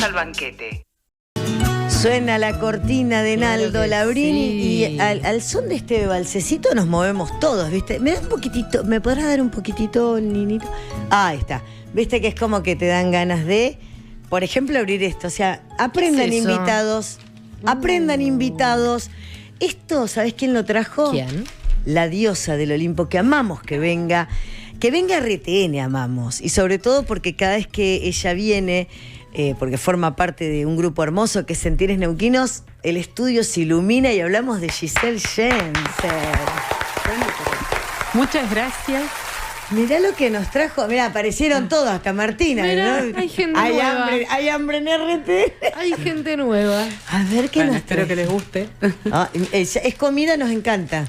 Vamos al banquete. Suena la cortina de Naldo Labrini y al son de este balsecito nos movemos todos, ¿viste? ¿Me das un poquitito? ¿Me podrás dar un poquitito, Ninito? Ahí está. ¿Viste que es como que te dan ganas de, por ejemplo, abrir esto? O sea, aprendan invitados. Aprendan invitados. Esto, ¿sabés quién lo trajo? ¿Quién? La diosa del Olimpo, que amamos que venga. Que venga RTN, amamos. Y sobre todo porque cada vez que ella viene... porque forma parte de un grupo hermoso que es Sentires Neuquinos, el estudio se ilumina y hablamos de Giselle Schenser. Muchas gracias. Mirá lo que nos trajo, mirá, aparecieron todos, hasta Martina. Mirá, ¿no? hay gente nueva. Hay hambre en RT. Hay gente nueva. A ver qué nos espero trae. que les guste. Es comida, nos encanta.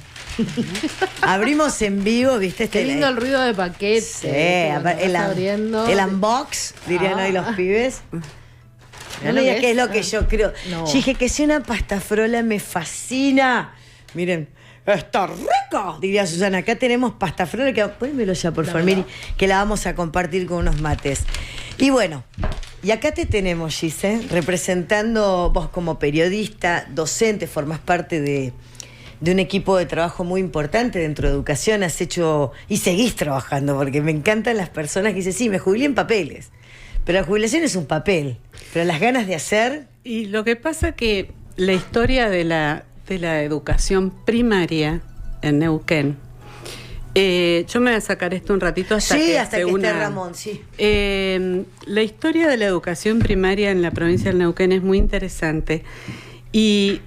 Abrimos en vivo, ¿viste? Qué lindo el ruido de paquete. Sí, el unbox, dirían hoy los pibes. No me digas qué es lo que yo creo. No. Yo dije que si una pasta frola me fascina. Miren, está rico, diría Susana. Acá tenemos pasta frola, que pónmelo ya, por favor, Miri, que la vamos a compartir con unos mates. Y bueno, y acá te tenemos, Gise, representando vos como periodista, docente, formás parte de un equipo de trabajo muy importante dentro de educación, has hecho y seguís trabajando, porque me encantan las personas que dicen, sí, me jubilé en papeles, pero la jubilación es un papel, pero las ganas de hacer... Y lo que pasa que la historia de la educación primaria en Neuquén, yo me voy a sacar esto un ratito hasta que esté Ramón, sí. La historia de la educación primaria en la provincia del Neuquén es muy interesante y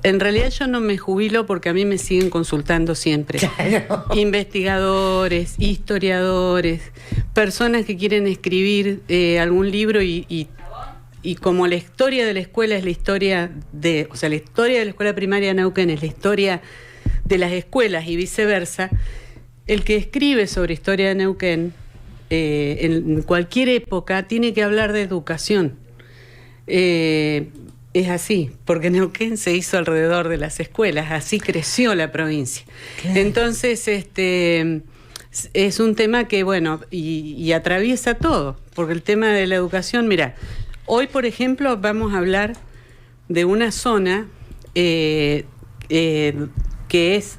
en realidad yo no me jubilo porque a mí me siguen consultando siempre. Claro. Investigadores, historiadores, personas que quieren escribir algún libro y como la historia de la escuela es la historia de... O sea, la historia de la escuela primaria de Neuquén es la historia de las escuelas y viceversa, el que escribe sobre historia de Neuquén en cualquier época tiene que hablar de educación. Es así, porque Neuquén se hizo alrededor de las escuelas, así creció la provincia. Claro. Entonces, es un tema que, bueno, y atraviesa todo, porque el tema de la educación, mira, hoy, por ejemplo, vamos a hablar de una zona que es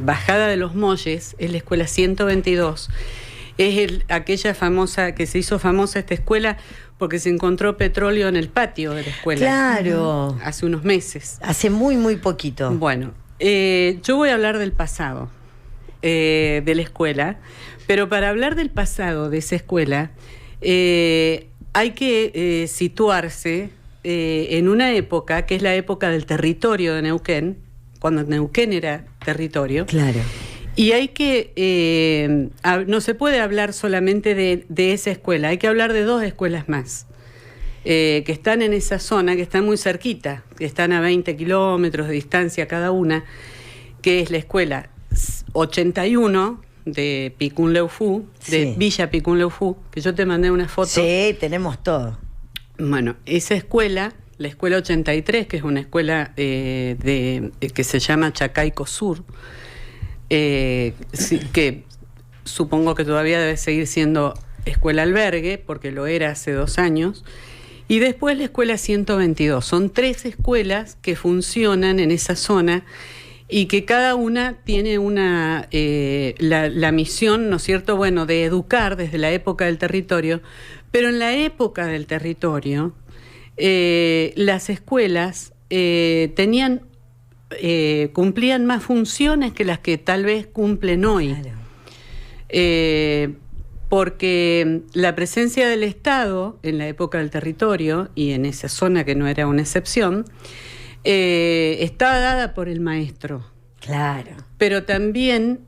Bajada de los Molles, es la escuela 122, es aquella famosa, que se hizo famosa esta escuela, porque se encontró petróleo en el patio de la escuela. Claro. Hace unos meses. Hace muy, muy poquito. Bueno, yo voy a hablar del pasado de la escuela, pero para hablar del pasado de esa escuela hay que situarse en una época que es la época del territorio de Neuquén, cuando Neuquén era territorio. Claro. Y hay que, no se puede hablar solamente de esa escuela, hay que hablar de dos escuelas más, que están en esa zona, que están muy cerquita, que están a 20 kilómetros de distancia cada una, que es la escuela 81 de Picún-Leufú, de Villa Picún-Leufú, que yo te mandé una foto. Sí, tenemos todo. Bueno, esa escuela, la escuela 83, que es una escuela que se llama Chacaico Sur, que supongo que todavía debe seguir siendo escuela albergue, porque lo era hace 2 años, y después la escuela 122. Son 3 escuelas que funcionan en esa zona y que cada una tiene la misión, ¿no es cierto?, bueno, de educar desde la época del territorio, pero en la época del territorio las escuelas cumplían más funciones que las que tal vez cumplen hoy. Claro. Porque la presencia del Estado en la época del territorio, y en esa zona que no era una excepción, estaba dada por el maestro. Claro. Pero también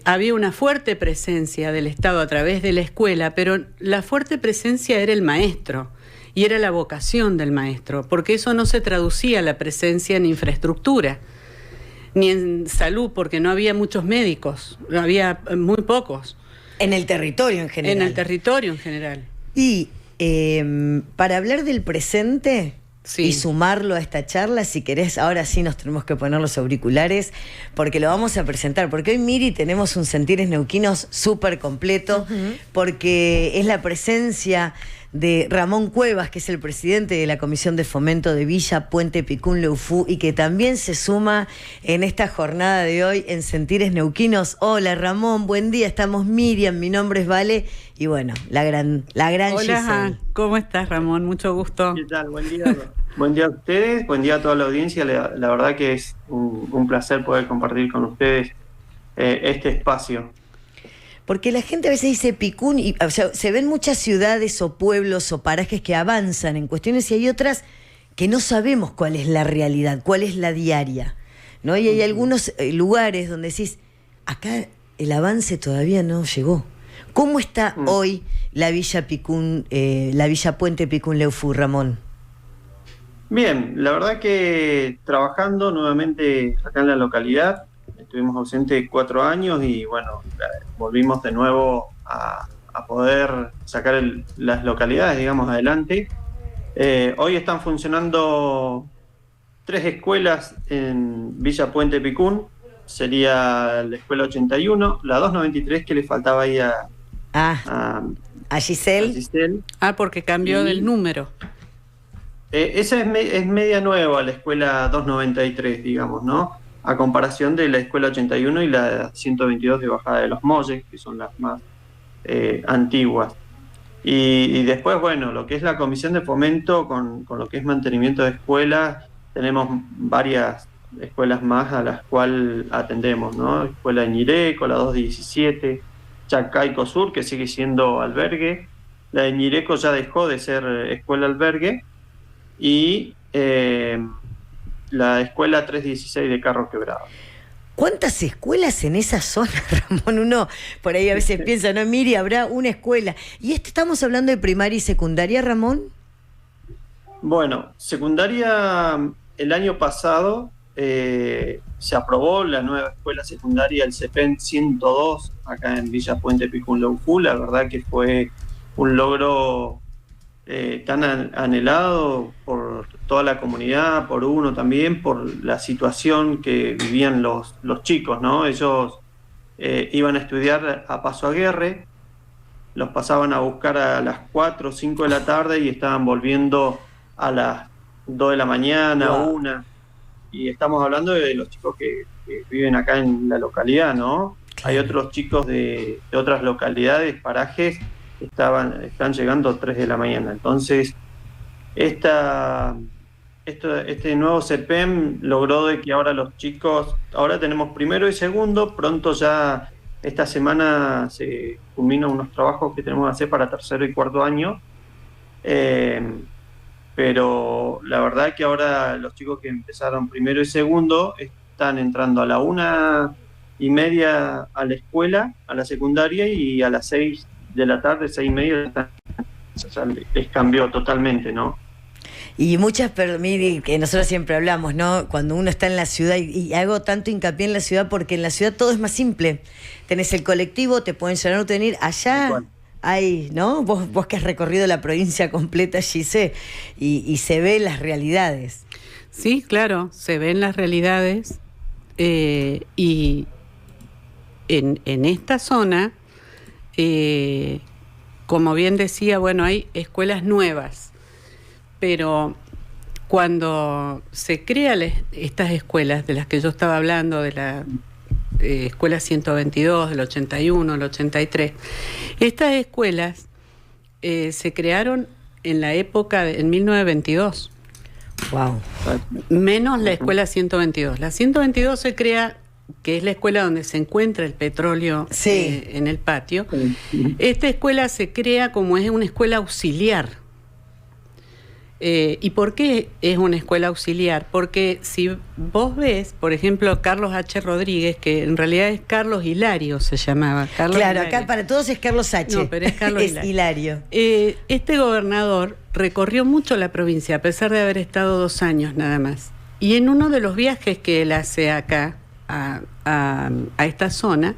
había una fuerte presencia del Estado a través de la escuela, pero la fuerte presencia era el maestro. Y era la vocación del maestro, porque eso no se traducía la presencia en infraestructura, ni en salud, porque no había muchos médicos, había muy pocos. En el territorio en general. En el territorio en general. Y para hablar del presente, y sumarlo a esta charla. Si querés, ahora sí nos tenemos que poner los auriculares porque lo vamos a presentar. Porque hoy, Miri, tenemos un Sentires Neuquinos súper completo, porque es la presencia de Ramón Cuevas, que es el presidente de la Comisión de Fomento de Villa Puente Picún Leufú, y que también se suma en esta jornada de hoy en Sentires Neuquinos. Hola, Ramón, buen día. Estamos Miriam, mi nombre es Vale, y bueno, la gran Hola, Giselle. ¿Cómo estás, Ramón? Mucho gusto. ¿Qué tal? Buen día. Buen día a ustedes, buen día a toda la audiencia. La verdad que es un placer poder compartir con ustedes este espacio. Porque la gente a veces dice Picún, y, o sea, se ven muchas ciudades o pueblos o parajes que avanzan en cuestiones y hay otras que no sabemos cuál es la realidad, cuál es la diaria, ¿no? Y hay algunos lugares donde decís, acá el avance todavía no llegó. ¿Cómo está hoy la Villa Picún, la Villa Puente Picún Leufú, Ramón? Bien, la verdad que trabajando nuevamente acá en la localidad. Estuvimos ausentes 4 años y bueno, volvimos de nuevo a poder sacar las localidades, digamos, adelante. Hoy están funcionando 3 escuelas en Villa Puente Picún. Sería la escuela 81, la 293 que le faltaba ahí a Giselle. Porque cambió del número. Esa es media nueva, la escuela 293, digamos, ¿no? A comparación de la escuela 81 y la 122 de Bajada de los Molles, que son las más antiguas. Y después, bueno, lo que es la comisión de fomento con lo que es mantenimiento de escuelas, tenemos varias escuelas más a las cuales atendemos, ¿no? Escuela de Ñireco, la 217, Chacaico Sur, que sigue siendo albergue. La de Ñireco ya dejó de ser escuela albergue. Y la escuela 316 de Carro Quebrado. ¿Cuántas escuelas en esa zona, Ramón? Uno por ahí a veces piensa, no, Miri, habrá una escuela. ¿Y estamos hablando de primaria y secundaria, Ramón? Bueno, secundaria, el año pasado se aprobó la nueva escuela secundaria, el CEPEN 102, acá en Villa Puente Picún Leufú. La verdad que fue un logro tan anhelado por toda la comunidad, por uno también, por la situación que vivían los chicos, ¿no? Ellos iban a estudiar a Paso Aguirre, los pasaban a buscar a las 4 o 5 de la tarde y estaban volviendo a las 2 de la mañana, 1. Y estamos hablando de los chicos que viven acá en la localidad, ¿no? Hay otros chicos de otras localidades, parajes, están llegando a 3 de la mañana. Entonces, este nuevo CEPEM logró de que ahora los chicos, ahora tenemos primero y segundo, pronto ya esta semana se culminan unos trabajos que tenemos que hacer para tercero y cuarto año, pero la verdad que ahora los chicos que empezaron primero y segundo están entrando a la 1:30 a la escuela, a la secundaria, y a las 6 de la tarde, 6:30, les cambió totalmente, ¿no? Y muchas, Miri, que nosotros siempre hablamos, ¿no? Cuando uno está en la ciudad, y hago tanto hincapié en la ciudad porque en la ciudad todo es más simple. Tenés el colectivo, te pueden llevar o venir. Allá hay, ¿no? Vos que has recorrido la provincia completa, Giselle, y se ven las realidades. Sí, claro, se ven las realidades. Y en esta zona, como bien decía, bueno, hay escuelas nuevas, pero cuando se crean estas escuelas de las que yo estaba hablando, de la escuela 122, del 81, el 83, estas escuelas se crearon en la época en 1922. Wow. Menos la escuela 122. La 122 se crea, que es la escuela donde se encuentra el petróleo en el patio. Esta escuela se crea como es una escuela auxiliar. ¿Y por qué es una escuela auxiliar? Porque si vos ves, por ejemplo, Carlos H. Rodríguez, que en realidad es Carlos Hilario, se llamaba. Carlos Hilario. Acá para todos es Carlos H. No, pero es Carlos Hilario. Este gobernador recorrió mucho la provincia, a pesar de haber estado 2 años nada más. Y en uno de los viajes que él hace acá, a esta zona,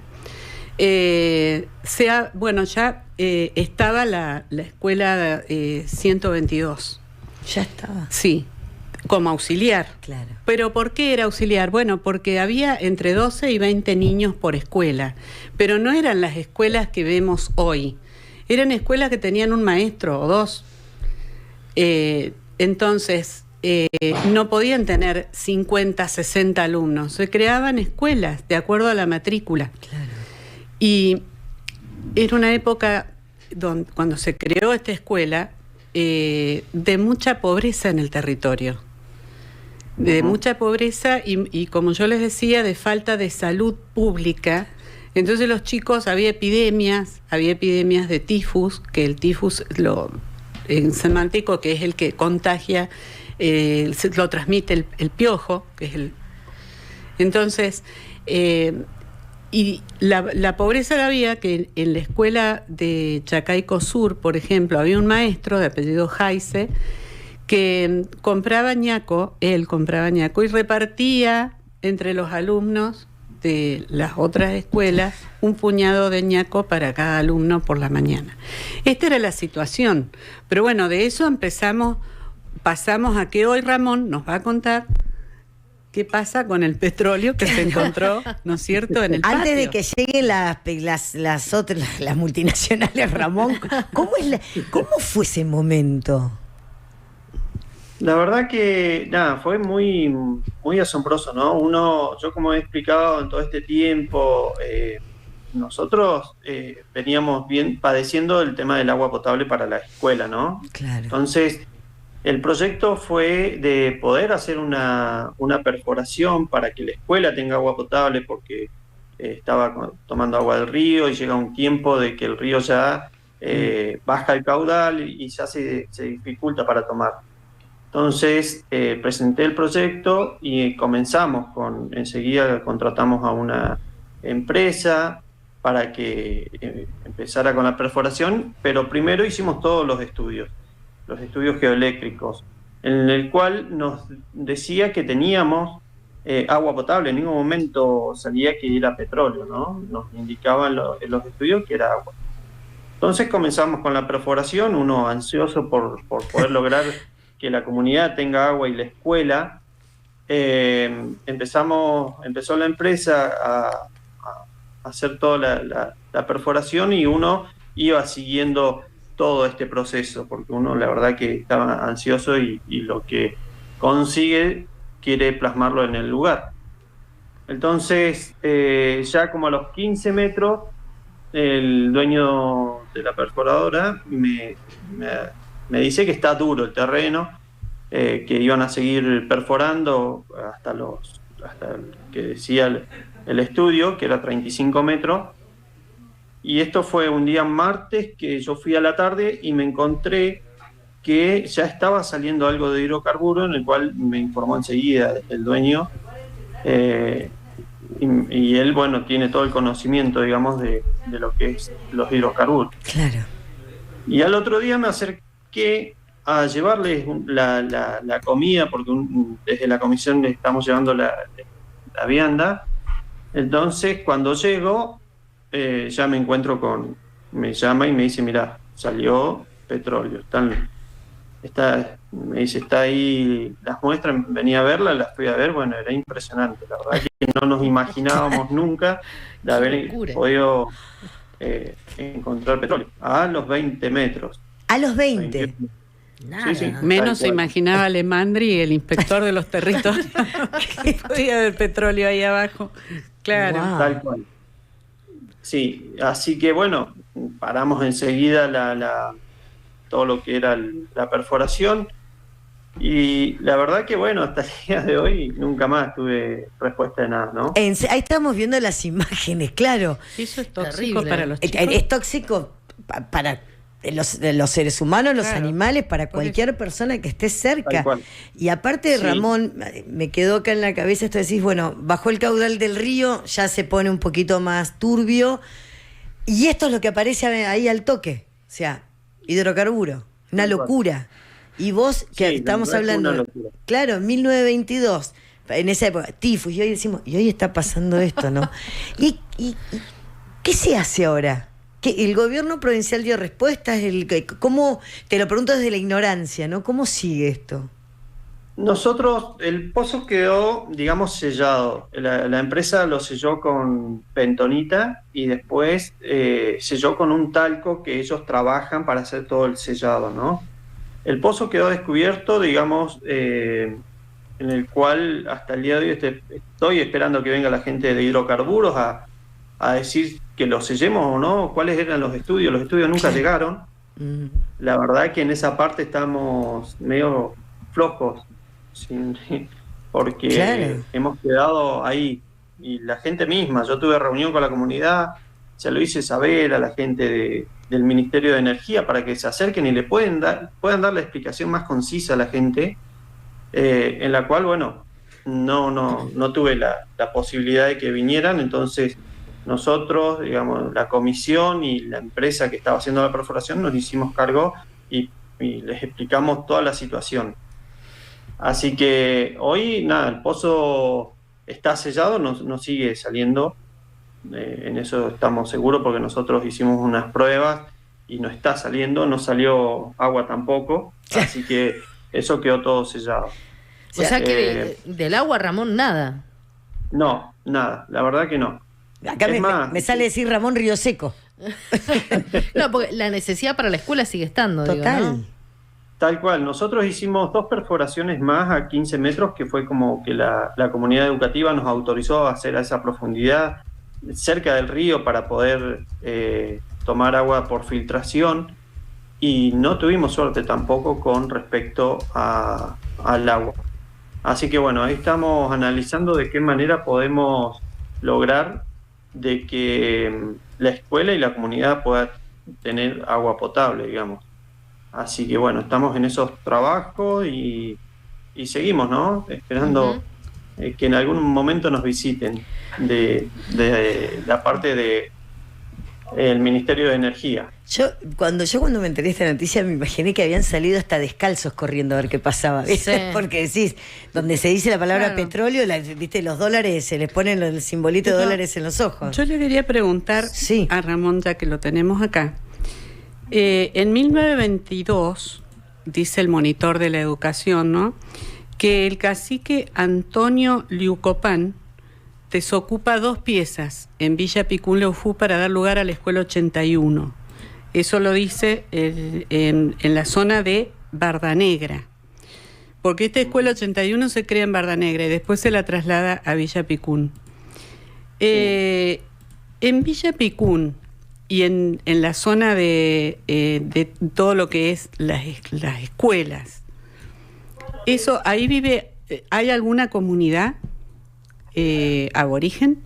estaba la escuela 122. Ya estaba. Sí, como auxiliar. Claro. ¿Pero por qué era auxiliar? Bueno, porque había entre 12 y 20 niños por escuela, pero no eran las escuelas que vemos hoy. Eran escuelas que tenían un maestro o dos. Entonces, no podían tener 50, 60 alumnos. Se creaban escuelas de acuerdo a la matrícula. Claro. Y era una época cuando se creó esta escuela de mucha pobreza en el territorio. De mucha pobreza y, como yo les decía, de falta de salud pública. Entonces los chicos, había epidemias de tifus, que el tifus en semántico, que es el que contagia, lo transmite el piojo, que es el... Entonces, y la pobreza que había, que en la escuela de Chacaico Sur, por ejemplo, había un maestro de apellido Jaise, que compraba ñaco y repartía entre los alumnos de las otras escuelas un puñado de ñaco para cada alumno por la mañana. Esta era la situación. Pero bueno, de eso pasamos a que hoy Ramón nos va a contar qué pasa con el petróleo que se encontró, ¿no es cierto?, en el patio. Antes de que lleguen las otras, las multinacionales, Ramón, ¿cómo fue ese momento? La verdad que, fue muy, muy asombroso, ¿no? Yo como he explicado en todo este tiempo, nosotros veníamos padeciendo el tema del agua potable para la escuela, ¿no? Claro. Entonces, el proyecto fue de poder hacer una perforación para que la escuela tenga agua potable, porque estaba tomando agua del río y llega un tiempo de que el río ya baja el caudal y ya se dificulta para tomar. Entonces presenté el proyecto y enseguida contratamos a una empresa para que empezara con la perforación, pero primero hicimos todos los estudios geoeléctricos, en el cual nos decía que teníamos agua potable. En ningún momento salía que era petróleo, ¿no? Nos indicaban en los estudios que era agua. Entonces comenzamos con la perforación, uno ansioso por poder lograr que la comunidad tenga agua y la escuela. Empezó la empresa a hacer toda la perforación, y uno iba siguiendo todo este proceso, porque uno la verdad que estaba ansioso y lo que consigue quiere plasmarlo en el lugar. Entonces, ya como a los 15 metros, el dueño de la perforadora me dice que está duro el terreno, que iban a seguir perforando hasta el que decía el estudio, que era 35 metros. Y esto fue un día martes, que yo fui a la tarde y me encontré que ya estaba saliendo algo de hidrocarburo, en el cual me informó enseguida el dueño. Y él, bueno, tiene todo el conocimiento, digamos, de lo que es los hidrocarburos. Claro. Y al otro día me acerqué a llevarles la comida, porque desde la comisión le estamos llevando la vianda. Entonces, cuando llego, ya me encuentro me llama y me dice, mira, salió petróleo. Me dice, está ahí las muestras, venía a verlas, las fui a ver, bueno, era impresionante. La verdad que no nos imaginábamos nunca de haber podido encontrar petróleo a los 20 metros. ¿A los 20? Nada. Sí, menos se imaginaba Alemandri, el inspector de los territorios, que podía haber petróleo ahí abajo. Claro. Wow. Tal cual. Sí, así que bueno, paramos enseguida todo lo que era la perforación, y la verdad que bueno, hasta el día de hoy nunca más tuve respuesta de nada, ¿no? Ahí estamos viendo las imágenes, claro. Eso es tóxico para los chicos. Es tóxico para los seres humanos, los animales, para cualquier persona que esté cerca. Y aparte, sí. Ramón, me quedó acá en la cabeza esto de decir, bueno, bajó el caudal del río, ya se pone un poquito más turbio, y esto es lo que aparece ahí al toque, o sea, hidrocarburo, una locura. Y vos, que sí, estamos hablando, claro, 1922, en esa época, tifus, y hoy decimos, y hoy está pasando esto, ¿no? ¿Y qué se hace ahora? ¿Que el gobierno provincial dio respuestas? ¿Cómo? Te lo pregunto desde la ignorancia, ¿no? ¿Cómo sigue esto? Nosotros, el pozo quedó, digamos, sellado. La empresa lo selló con bentonita y después selló con un talco que ellos trabajan para hacer todo el sellado, ¿no? El pozo quedó descubierto, digamos, en el cual hasta el día de hoy estoy esperando que venga la gente de hidrocarburos a decir que lo sellemos o no, cuáles eran los estudios. Los estudios nunca llegaron. La verdad que en esa parte estamos medio flojos, porque Claro. hemos quedado ahí. Y la gente misma, yo tuve reunión con la comunidad, se lo hice saber a la gente del Ministerio de Energía para que se acerquen y le puedan dar la explicación más concisa a la gente, en la cual, bueno, no tuve la posibilidad de que vinieran. Entonces nosotros, digamos, la comisión y la empresa que estaba haciendo la perforación nos hicimos cargo y les explicamos toda la situación. Así que hoy, nada, el pozo está sellado, no sigue saliendo, en eso estamos seguros porque nosotros hicimos unas pruebas y no está saliendo, no salió agua tampoco, así que eso quedó todo sellado. O sea que del agua, Ramón, nada. No, nada, la verdad que no. Acá Es más, me sale decir Ramón Río Seco. No, porque la necesidad para la escuela sigue estando, Total. digo, ¿no? tal cual, nosotros hicimos 2 perforaciones más a 15 metros, que fue como que la comunidad educativa nos autorizó a hacer a esa profundidad, cerca del río, para poder tomar agua por filtración, y no tuvimos suerte tampoco con respecto al agua. Así que bueno, ahí estamos analizando de qué manera podemos lograr de que la escuela y la comunidad puedan tener agua potable, digamos. Así que bueno, estamos en esos trabajos y seguimos, ¿no? Esperando que en algún momento nos visiten de la parte de el Ministerio de Energía. Cuando me enteré de esta noticia me imaginé que habían salido hasta descalzos corriendo a ver qué pasaba, ¿viste? Sí. Porque decís, donde se dice la palabra Claro. petróleo, ¿viste? Los dólares, se les ponen el simbolito de dólares en los ojos. Yo le quería preguntar Sí. a Ramón, ya que lo tenemos acá. En 1922, dice el monitor de la educación, ¿no?, que el cacique Antonio Liucopán desocupa 2 piezas en Villa Picún Leufú para dar lugar a la escuela 81. Eso lo dice en la zona de Bardanegra. Porque esta escuela 81 se crea en Bardanegra y después se la traslada a Villa Picún. En Villa Picún y en la zona de todo lo que es las escuelas, eso, ahí vive, ¿hay alguna comunidad aborigen?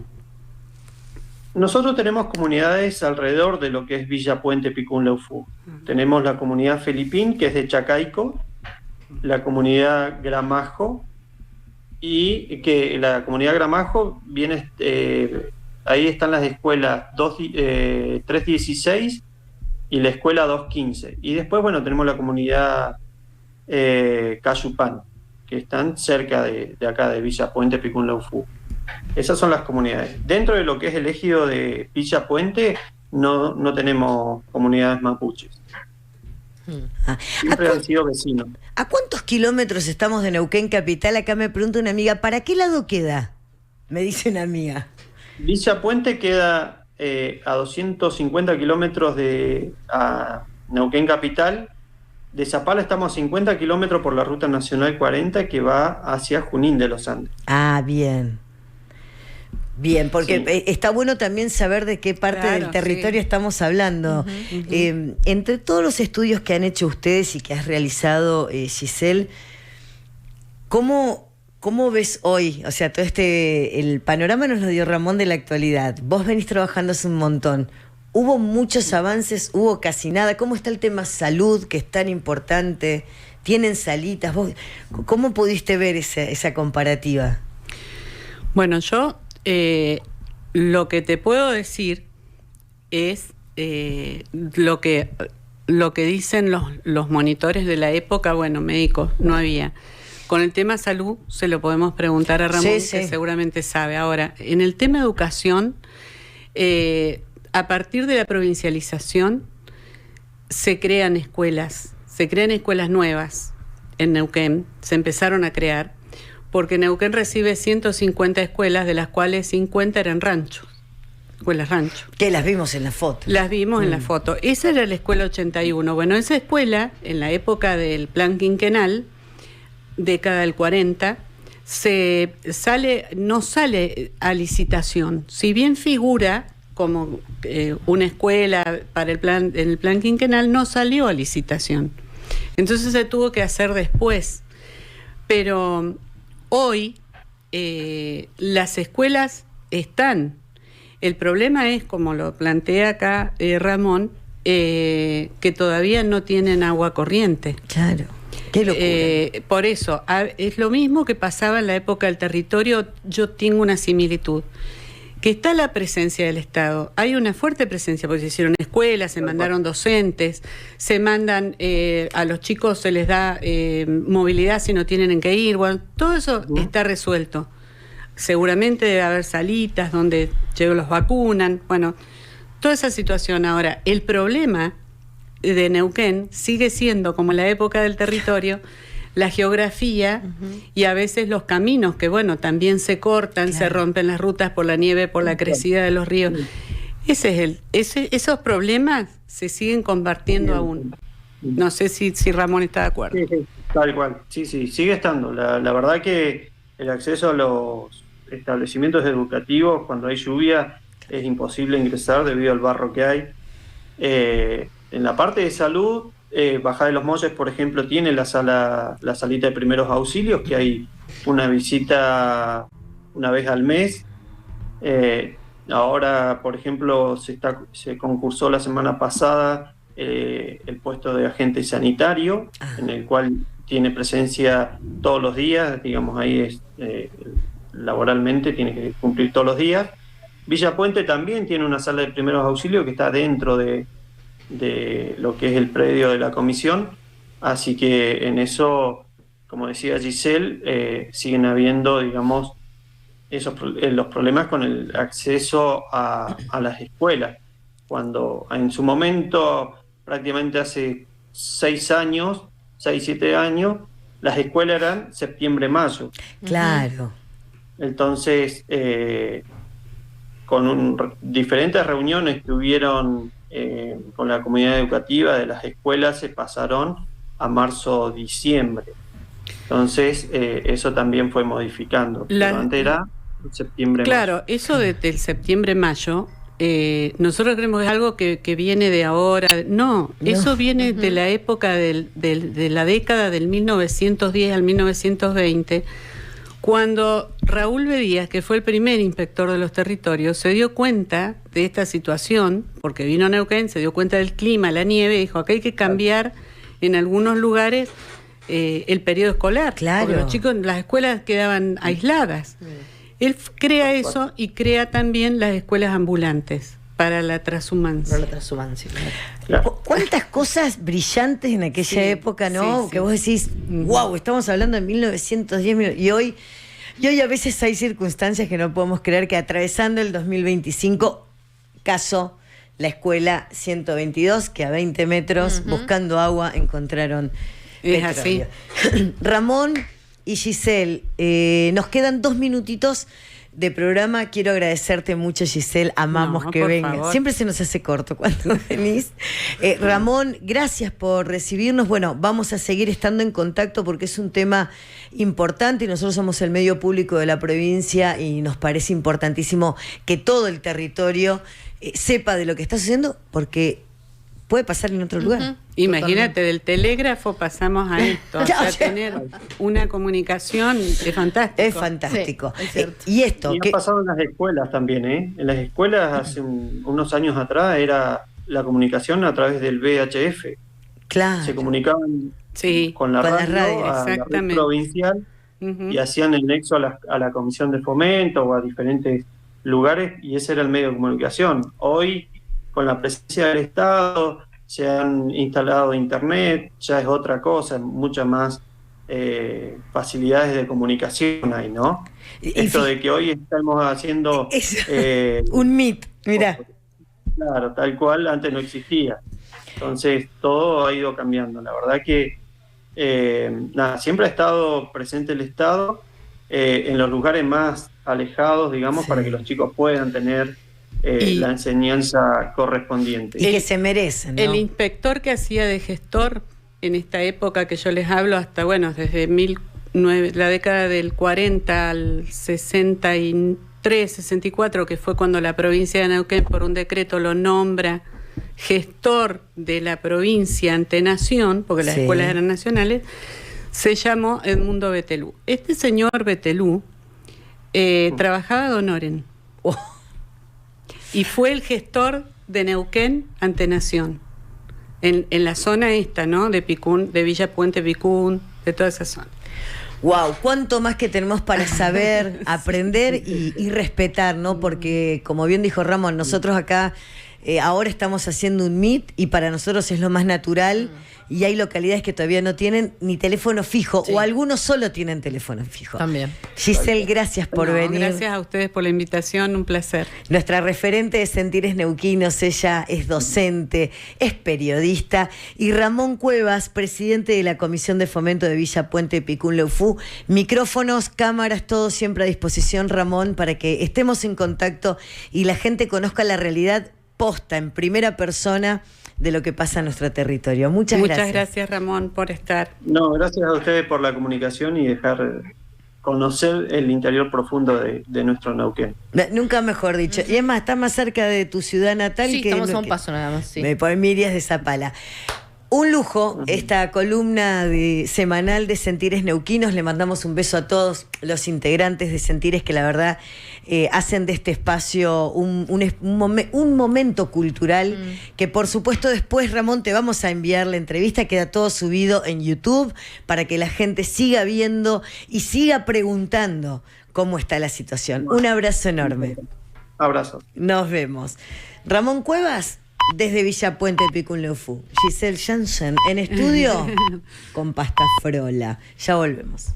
Nosotros tenemos comunidades alrededor de lo que es Villa Puente Picún Leufú. Tenemos la comunidad Felipín, que es de Chacaico, la comunidad Gramajo, y que la comunidad Gramajo viene, ahí están las escuelas 316 y la escuela 215. Y después, bueno, tenemos la comunidad Cayupán, que están cerca de acá, de Villa Puente Picún Leufú. Esas son las comunidades. Dentro de lo que es el ejido de Villa Puente, no tenemos comunidades mapuches. Siempre han sido vecinos. ¿A cuántos kilómetros estamos de Neuquén capital? Acá me pregunta una amiga, ¿para qué lado queda? Me dice una amiga. Villa Puente queda a 250 kilómetros de Neuquén capital. De Zapala estamos a 50 kilómetros por la ruta nacional 40 que va hacia Junín de los Andes. Ah, bien. Bien, porque Sí. está bueno también saber de qué parte Claro, del territorio sí. estamos hablando. Entre todos los estudios que han hecho ustedes y que has realizado, Giselle, ¿cómo ves hoy? O sea, todo el panorama nos lo dio Ramón de la actualidad. Vos venís trabajando hace un montón. ¿Hubo muchos avances? ¿Hubo casi nada? ¿Cómo está el tema salud, que es tan importante? ¿Tienen salitas? ¿Vos, cómo pudiste ver esa comparativa? Bueno, yo lo que te puedo decir es lo que dicen los monitores de la época. Bueno, médicos no había. Con el tema salud se lo podemos preguntar a Ramón, Sí. que seguramente sabe. Ahora, en el tema educación, a partir de la provincialización se crean escuelas nuevas. en Neuquén, se empezaron a crear, porque Neuquén recibe 150 escuelas, de las cuales 50 eran ranchos, escuelas rancho. Que las vimos en la foto. Las vimos en la foto. Esa era la escuela 81. Bueno, esa escuela, en la época del plan quinquenal, década del 40, no sale a licitación. Si bien figura como una escuela para en el plan quinquenal, no salió a licitación. Entonces se tuvo que hacer después. Pero hoy las escuelas están. El problema es, como lo plantea acá Ramón, que todavía no tienen agua corriente. Claro. Qué locura. Por eso, es lo mismo que pasaba en la época del territorio. Yo tengo una similitud. Que está la presencia del Estado. Hay una fuerte presencia, porque se hicieron escuelas, se mandaron docentes, se mandan, a los chicos se les da movilidad si no tienen en qué ir. Bueno, todo eso está resuelto. Seguramente debe haber salitas donde los vacunan. Bueno, toda esa situación. Ahora, el problema de Neuquén sigue siendo, como en la época del territorio, la geografía y a veces los caminos, que bueno, también se cortan, se rompen las rutas por la nieve, por la crecida de los ríos. Esos problemas se siguen compartiendo aún. No sé si Ramón está de acuerdo. Sí, tal cual. Sí, sigue estando. La verdad que el acceso a los establecimientos educativos, cuando hay lluvia, es imposible ingresar debido al barro que hay. En la parte de salud, Bajada de los Molles, por ejemplo, tiene la salita de primeros auxilios, que hay una visita una vez al mes. Ahora, por ejemplo, se concursó la semana pasada el puesto de agente sanitario, en el cual tiene presencia todos los días, digamos, ahí es laboralmente tiene que cumplir todos los días. Villa Puente también tiene una sala de primeros auxilios que está dentro de lo que es el predio de la comisión, así que en eso, como decía Giselle, siguen habiendo, digamos, los problemas con el acceso a las escuelas, cuando en su momento, prácticamente hace 6-7 años, las escuelas eran septiembre-mayo. Claro. Entonces, con diferentes reuniones que hubieron con la comunidad educativa de las escuelas, se pasaron a marzo-diciembre. Entonces, eso también fue modificando. Pero antes era septiembre-mayo. Claro, eso del septiembre-mayo, nosotros creemos que es algo que viene de ahora. No, eso viene de la época de la década del 1910 al 1920, cuando Raúl Bedías, que fue el primer inspector de los territorios, se dio cuenta de esta situación, porque vino a Neuquén, se dio cuenta del clima, la nieve, y dijo, acá hay que cambiar en algunos lugares el periodo escolar. Claro. Porque los chicos, las escuelas quedaban aisladas. Él crea eso y crea también las escuelas ambulantes para la transhumancia. Claro. ¿Cuántas cosas brillantes en aquella época, no? Que vos decís, wow, estamos hablando de 1910 y hoy a veces hay circunstancias que no podemos creer, que atravesando el 2025, caso la escuela 122, que a 20 metros, buscando agua, encontraron petróleo. Así. Ramón y Giselle, nos quedan 2 minutitos de programa. Quiero agradecerte mucho, Giselle. Amamos que vengas. Favor. Siempre se nos hace corto cuando venís. Ramón, gracias por recibirnos. Bueno, vamos a seguir estando en contacto porque es un tema importante y nosotros somos el medio público de la provincia y nos parece importantísimo que todo el territorio sepa de lo que está sucediendo, porque puede pasar en otro lugar. Imagínate, del telégrafo pasamos a esto. O sea, tener una comunicación es fantástico. Es fantástico. Sí, es cierto. Y esto. Y ha pasado en las escuelas también, ¿eh? En las escuelas hace unos años atrás era la comunicación a través del VHF. Claro. Se comunicaban con la radio, a la red provincial, y hacían el nexo a la comisión de fomento o a diferentes lugares, y ese era el medio de comunicación. Hoy, con la presencia del Estado, se han instalado internet, ya es otra cosa, muchas más facilidades de comunicación hay, ¿no? Esto de que hoy estamos haciendo un Meet, mira. Claro, tal cual, antes no existía. Entonces todo ha ido cambiando. La verdad que nada, siempre ha estado presente el Estado en los lugares más alejados, digamos, Sí. para que los chicos puedan tener Y- la enseñanza correspondiente. Y que se merecen, ¿no? El inspector que hacía de gestor en esta época que yo les hablo, hasta, bueno, desde la década del 40 al 63, 64, que fue cuando la provincia de Neuquén por un decreto lo nombra gestor de la provincia ante nación, porque las Sí. escuelas eran nacionales, se llamó Edmundo Betelú. Este señor Betelú trabajaba de Honoren Oh, y fue el gestor de Neuquén ante nación, en la zona esta, ¿no? De Picún, de Villa Puente Picún, de toda esa zona. wow, cuánto más que tenemos para saber, aprender y respetar, ¿no? Porque, como bien dijo Ramón, nosotros acá ahora estamos haciendo un Meet y para nosotros es lo más natural y hay localidades que todavía no tienen ni teléfono fijo Sí. o algunos solo tienen teléfono fijo. También. Giselle, gracias por No, venir. gracias a ustedes por la invitación, un placer. Nuestra referente de Sentires Neuquinos, ella es docente, es periodista, y Ramón Cuevas, presidente de la Comisión de Fomento de Villa Puente Picún Leufú. Micrófonos, cámaras, todo siempre a disposición, Ramón, para que estemos en contacto y la gente conozca la realidad posta, en primera persona, de lo que pasa en nuestro territorio. Muchas gracias, Ramón, por estar. No, gracias a ustedes por la comunicación y dejar conocer el interior profundo de nuestro Neuquén. Nunca mejor dicho. Y es más, está más cerca de tu ciudad natal Sí, que... estamos a un paso nada más, sí. Por Mirias de Zapala. Un lujo, esta columna semanal de Sentires Neuquinos. Le mandamos un beso a todos los integrantes de Sentires que la verdad hacen de este espacio un momento cultural que por supuesto después, Ramón, te vamos a enviar la entrevista. Queda todo subido en YouTube para que la gente siga viendo y siga preguntando cómo está la situación. Un abrazo enorme. Abrazo. Nos vemos. Ramón Cuevas, desde Villa Puente Picún Leufú. Giselle Janssen en estudio con Pasta Frola. Ya volvemos.